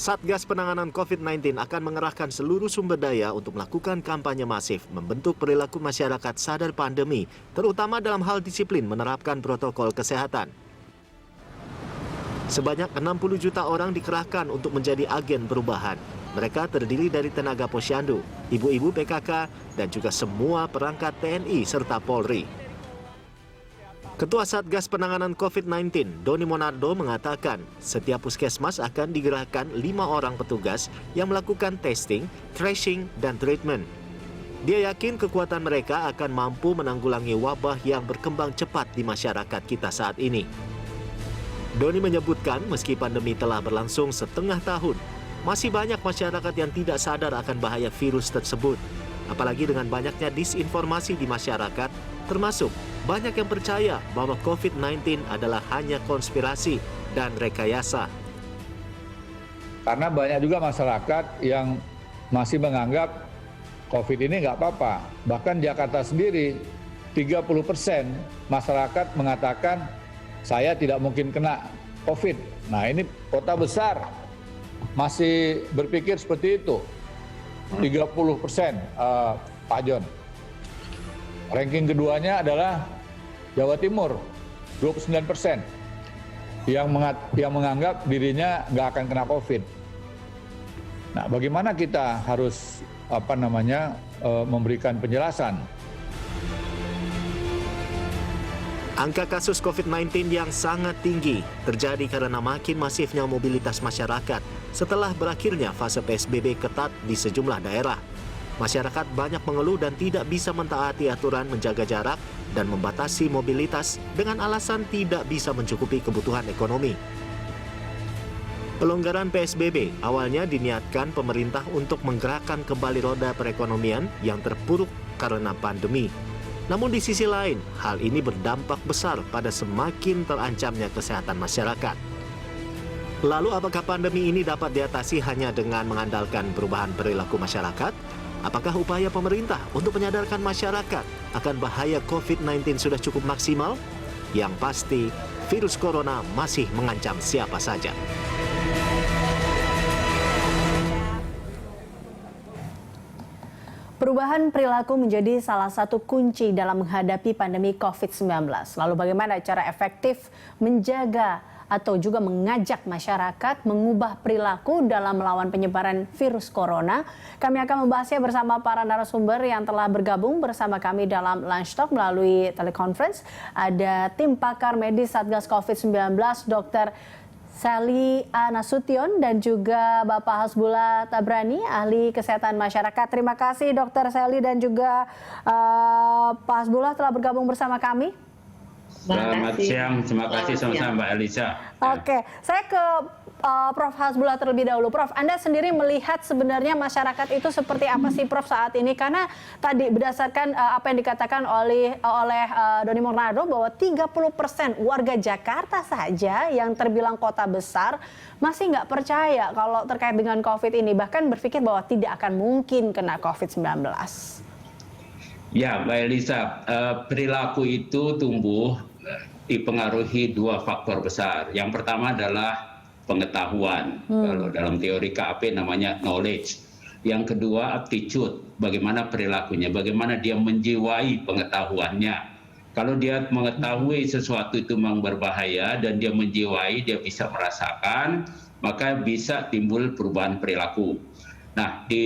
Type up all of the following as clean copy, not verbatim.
Satgas Penanganan COVID-19 akan mengerahkan seluruh sumber daya untuk melakukan kampanye masif, membentuk perilaku masyarakat sadar pandemi, terutama dalam hal disiplin menerapkan protokol kesehatan. Sebanyak 60 juta orang dikerahkan untuk menjadi agen perubahan. Mereka terdiri dari tenaga posyandu, ibu-ibu PKK, dan juga semua perangkat TNI serta Polri. Ketua Satgas Penanganan COVID-19, Doni Monardo, mengatakan setiap puskesmas akan digerakkan 5 orang petugas yang melakukan testing, tracing, dan treatment. Dia yakin kekuatan mereka akan mampu menanggulangi wabah yang berkembang cepat di masyarakat kita saat ini. Doni menyebutkan meski pandemi telah berlangsung setengah tahun, masih banyak masyarakat yang tidak sadar akan bahaya virus tersebut. Apalagi dengan banyaknya disinformasi di masyarakat, termasuk banyak yang percaya bahwa COVID-19 adalah hanya konspirasi dan rekayasa. Karena banyak juga masyarakat yang masih menganggap COVID ini nggak apa-apa. Bahkan Jakarta sendiri, 30% masyarakat mengatakan saya tidak mungkin kena COVID. Nah ini kota besar masih berpikir seperti itu. 30%, Pak John. Ranking keduanya adalah Jawa Timur, 29%, yang menganggap dirinya nggak akan kena COVID. Nah, bagaimana kita harus memberikan penjelasan? Angka kasus COVID-19 yang sangat tinggi terjadi karena makin masifnya mobilitas masyarakat setelah berakhirnya fase PSBB ketat di sejumlah daerah. Masyarakat banyak mengeluh dan tidak bisa mentaati aturan menjaga jarak dan membatasi mobilitas dengan alasan tidak bisa mencukupi kebutuhan ekonomi. Pelonggaran PSBB awalnya diniatkan pemerintah untuk menggerakkan kembali roda perekonomian yang terpuruk karena pandemi. Namun di sisi lain, hal ini berdampak besar pada semakin terancamnya kesehatan masyarakat. Lalu apakah pandemi ini dapat diatasi hanya dengan mengandalkan perubahan perilaku masyarakat? Apakah upaya pemerintah untuk menyadarkan masyarakat akan bahaya COVID-19 sudah cukup maksimal? Yang pasti, virus corona masih mengancam siapa saja. Perubahan perilaku menjadi salah satu kunci dalam menghadapi pandemi COVID-19. Lalu bagaimana cara efektif menjaga atau juga mengajak masyarakat mengubah perilaku dalam melawan penyebaran virus corona? Kami akan membahasnya bersama para narasumber yang telah bergabung bersama kami dalam Lunch Talk melalui telekonferensi. Ada tim pakar medis Satgas COVID-19, Dr. Sally A. Nasution dan juga Bapak Hasbullah Tabrani, ahli kesehatan masyarakat. Terima kasih Dr. Sally dan juga Pak Hasbullah telah bergabung bersama kami. Selamat siang, terima kasih sama-sama Mbak Elisa. Oke, saya ke Prof. Hasbullah terlebih dahulu. Prof, Anda sendiri melihat sebenarnya masyarakat itu seperti apa sih Prof saat ini? Karena tadi berdasarkan apa yang dikatakan oleh Doni Monardo bahwa 30% warga Jakarta saja yang terbilang kota besar masih nggak percaya kalau terkait dengan COVID ini. Bahkan berpikir bahwa tidak akan mungkin kena COVID-19. Ya, Mbak Elisa, perilaku itu tumbuh dipengaruhi dua faktor besar. Yang pertama adalah pengetahuan. Kalau dalam teori KAP namanya knowledge. Yang kedua aptitude, bagaimana perilakunya, bagaimana dia menjiwai pengetahuannya. Kalau dia mengetahui sesuatu itu memang berbahaya dan dia menjiwai, dia bisa merasakan, maka bisa timbul perubahan perilaku. Nah, di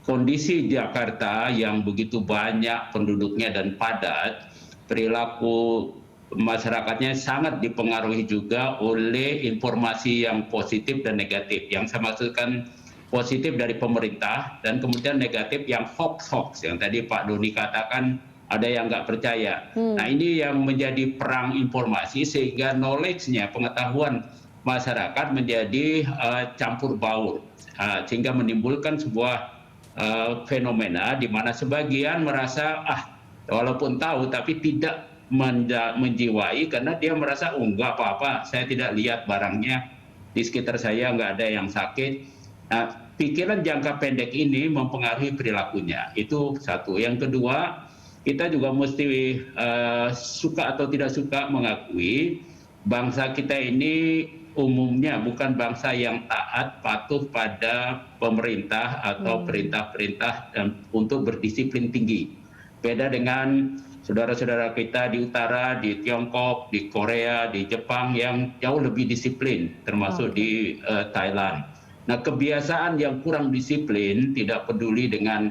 kondisi Jakarta yang begitu banyak penduduknya dan padat, perilaku masyarakatnya sangat dipengaruhi juga oleh informasi yang positif dan negatif. Yang saya maksudkan positif dari pemerintah dan kemudian negatif yang hoax yang tadi Pak Doni katakan ada yang nggak percaya. Nah ini yang menjadi perang informasi sehingga knowledge-nya, pengetahuan masyarakat menjadi campur baur sehingga menimbulkan sebuah fenomena di mana sebagian merasa walaupun tahu tapi tidak menjiwai karena dia merasa nggak apa-apa, saya tidak lihat barangnya di sekitar saya, nggak ada yang sakit. Nah, pikiran jangka pendek ini mempengaruhi perilakunya, itu satu. Yang kedua, kita juga mesti suka atau tidak suka mengakui bangsa kita ini umumnya bukan bangsa yang taat patuh pada pemerintah atau perintah-perintah untuk berdisiplin tinggi. Beda dengan saudara-saudara kita di utara, di Tiongkok, di Korea, di Jepang yang jauh lebih disiplin, termasuk di Thailand. Nah, kebiasaan yang kurang disiplin, tidak peduli dengan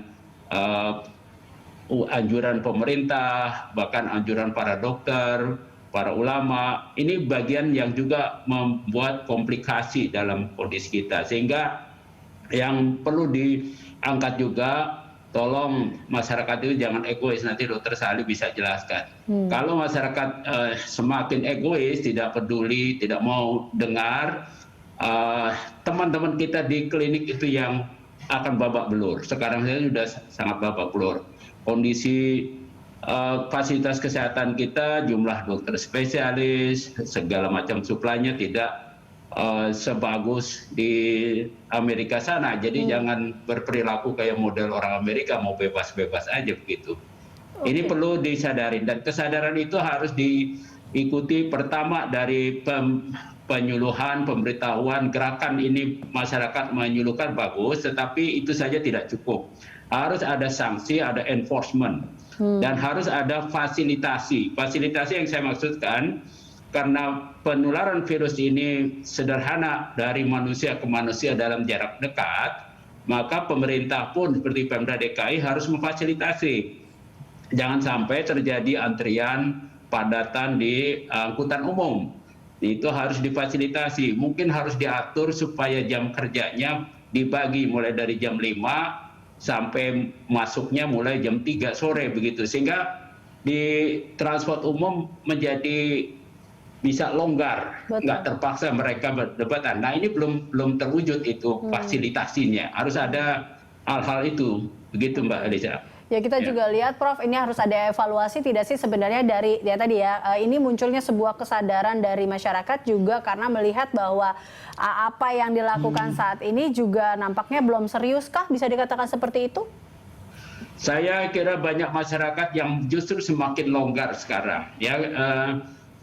anjuran pemerintah, bahkan anjuran para dokter, para ulama, ini bagian yang juga membuat komplikasi dalam kondisi kita. Sehingga yang perlu diangkat juga, tolong masyarakat itu jangan egois, nanti Dr. Sali bisa jelaskan. Kalau masyarakat semakin egois, tidak peduli, tidak mau dengar, teman-teman kita di klinik itu yang akan babak belur. Sekarang saya sudah sangat babak belur. Kondisi fasilitas kesehatan kita, jumlah dokter spesialis, segala macam suplainya tidak sebagus di Amerika sana. Jadi jangan berperilaku kayak model orang Amerika, mau bebas-bebas aja begitu. Ini perlu disadari, dan kesadaran itu harus diikuti pertama dari penyuluhan, pemberitahuan, gerakan ini masyarakat menyuluhkan bagus, tetapi itu saja tidak cukup. Harus ada sanksi, ada enforcement, dan harus ada fasilitasi. Fasilitasi yang saya maksudkan, karena penularan virus ini sederhana dari manusia ke manusia dalam jarak dekat, maka pemerintah pun seperti Pemda DKI harus memfasilitasi. Jangan sampai terjadi antrian, padatan di angkutan umum. Itu harus difasilitasi. Mungkin harus diatur supaya jam kerjanya dibagi mulai dari jam 5 sampai masuknya mulai jam 3 sore begitu, sehingga di transport umum menjadi bisa longgar, nggak terpaksa mereka berdebatan. Nah, ini belum terwujud itu fasilitasinya. Harus ada hal-hal itu, begitu Mbak Elisa. Ya, kita juga lihat Prof, ini harus ada evaluasi tidak sih sebenarnya dari ya tadi ya, ini munculnya sebuah kesadaran dari masyarakat juga karena melihat bahwa apa yang dilakukan saat ini juga nampaknya belum serius kah, bisa dikatakan seperti itu? Saya kira banyak masyarakat yang justru semakin longgar sekarang. Ya,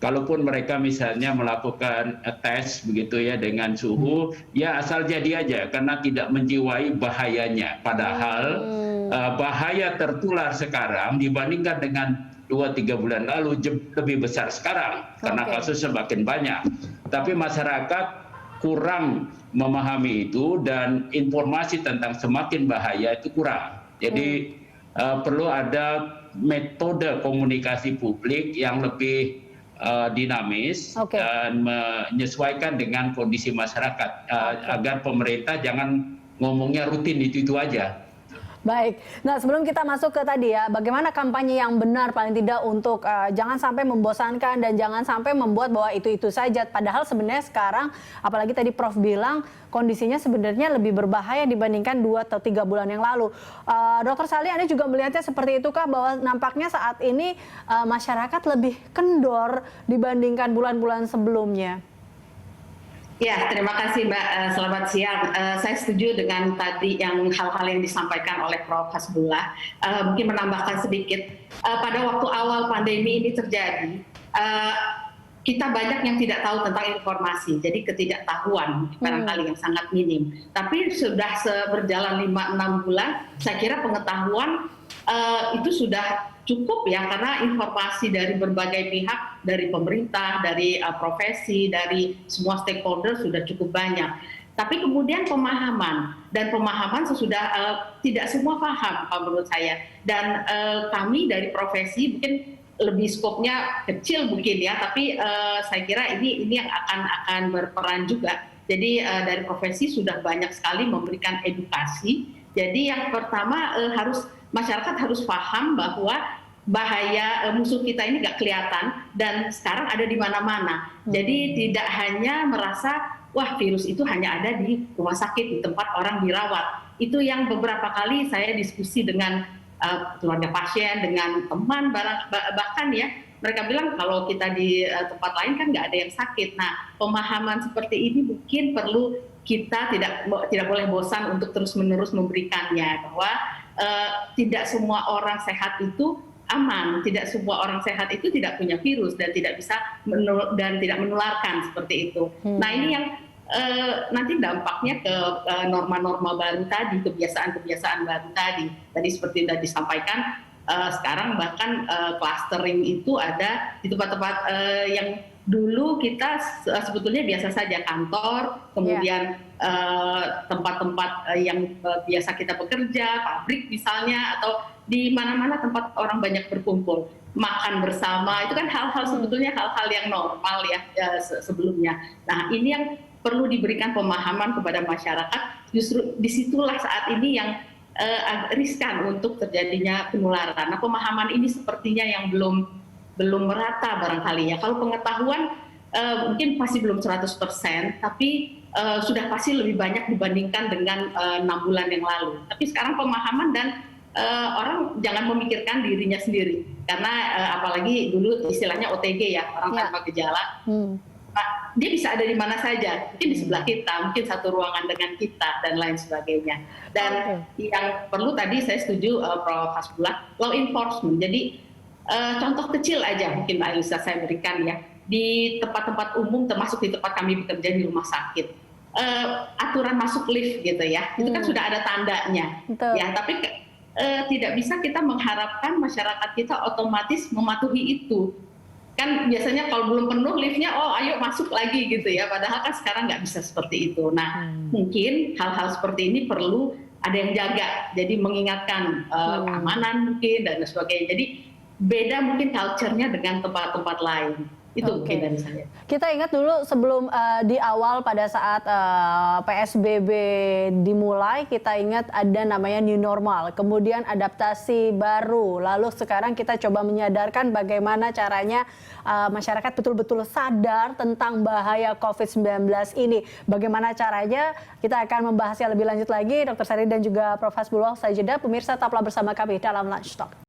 kalaupun mereka misalnya melakukan tes begitu ya dengan suhu, ya asal jadi aja karena tidak menjiwai bahayanya. Padahal bahaya tertular sekarang dibandingkan dengan 2-3 bulan lalu lebih besar sekarang karena kasus semakin banyak. Tapi masyarakat kurang memahami itu dan informasi tentang semakin bahaya itu kurang. Jadi perlu ada metode komunikasi publik yang lebih dinamis dan menyesuaikan dengan kondisi masyarakat agar pemerintah jangan ngomongnya rutin itu aja. Baik, nah sebelum kita masuk ke tadi ya, bagaimana kampanye yang benar paling tidak untuk jangan sampai membosankan dan jangan sampai membuat bahwa itu saja. Padahal sebenarnya sekarang, apalagi tadi Prof bilang, kondisinya sebenarnya lebih berbahaya dibandingkan 2 atau 3 bulan yang lalu. Dr. Sali, Anda juga melihatnya seperti itu kah, bahwa nampaknya saat ini masyarakat lebih kendor dibandingkan bulan-bulan sebelumnya? Ya, terima kasih Mbak. Selamat siang. Saya setuju dengan tadi hal-hal yang disampaikan oleh Prof. Hasbullah. Mungkin menambahkan sedikit. Pada waktu awal pandemi ini terjadi, kita banyak yang tidak tahu tentang informasi. Jadi ketidaktahuan barangkali yang sangat minim. Tapi sudah berjalan 5-6 bulan, saya kira pengetahuan itu sudah cukup ya, karena informasi dari berbagai pihak, dari pemerintah, dari profesi, dari semua stakeholder sudah cukup banyak. Tapi kemudian pemahaman sesudah tidak semua paham menurut saya. Dan kami dari profesi mungkin lebih skopnya kecil mungkin ya, tapi saya kira ini yang akan berperan juga. Jadi dari profesi sudah banyak sekali memberikan edukasi. Jadi yang pertama masyarakat harus paham bahwa bahaya musuh kita ini nggak kelihatan dan sekarang ada di mana-mana. Jadi tidak hanya merasa wah virus itu hanya ada di rumah sakit, di tempat orang dirawat. Itu yang beberapa kali saya diskusi dengan keluarga pasien, dengan teman, bahkan ya mereka bilang kalau kita di tempat lain kan nggak ada yang sakit. Nah, pemahaman seperti ini mungkin perlu kita tidak boleh bosan untuk terus-menerus memberikannya, bahwa tidak semua orang sehat itu aman. Tidak semua orang sehat itu tidak punya virus dan tidak bisa tidak menularkan seperti itu. Nah ini yang nanti dampaknya ke norma-norma baru tadi, kebiasaan-kebiasaan baru tadi. Tadi seperti sudah disampaikan, sekarang bahkan clustering itu ada di tempat-tempat yang dulu kita sebetulnya biasa saja, kantor, kemudian tempat-tempat yang biasa kita bekerja, pabrik misalnya, atau di mana-mana tempat orang banyak berkumpul, makan bersama, itu kan hal-hal sebetulnya hal-hal yang normal ya sebelumnya. Nah ini yang perlu diberikan pemahaman kepada masyarakat, justru disitulah saat ini yang riskan untuk terjadinya penularan. Nah pemahaman ini sepertinya yang belum merata barangkali ya. Kalau pengetahuan mungkin masih belum 100%, tapi sudah pasti lebih banyak dibandingkan dengan 6 bulan yang lalu. Tapi sekarang pemahaman dan orang jangan memikirkan dirinya sendiri, karena apalagi dulu istilahnya OTG ya, orang tanpa gejala. Nah, dia bisa ada di mana saja, mungkin di sebelah kita, mungkin satu ruangan dengan kita, dan lain sebagainya. Dan yang perlu tadi saya setuju Prof. Hasbullah, law enforcement. Jadi contoh kecil aja mungkin Mbak Elisa saya berikan ya, di tempat-tempat umum termasuk di tempat kami bekerja di rumah sakit, aturan masuk lift gitu ya, itu kan sudah ada tandanya. Betul. Ya, tapi tidak bisa kita mengharapkan masyarakat kita otomatis mematuhi itu. Kan biasanya kalau belum penuh liftnya, oh ayo masuk lagi gitu ya, padahal kan sekarang nggak bisa seperti itu. Nah mungkin hal-hal seperti ini perlu ada yang jaga, jadi mengingatkan keamanan mungkin dan sebagainya. Jadi beda mungkin culture-nya dengan tempat-tempat lain. Itu mungkin dari saya. Kita ingat dulu sebelum di awal pada saat PSBB dimulai, kita ingat ada namanya new normal, kemudian adaptasi baru, lalu sekarang kita coba menyadarkan bagaimana caranya masyarakat betul-betul sadar tentang bahaya COVID-19 ini. Bagaimana caranya, kita akan membahasnya lebih lanjut lagi, Dr. Sari dan juga Prof. Hasbullah. Usai jeda, pemirsa tetaplah bersama kami dalam Lunch Talk.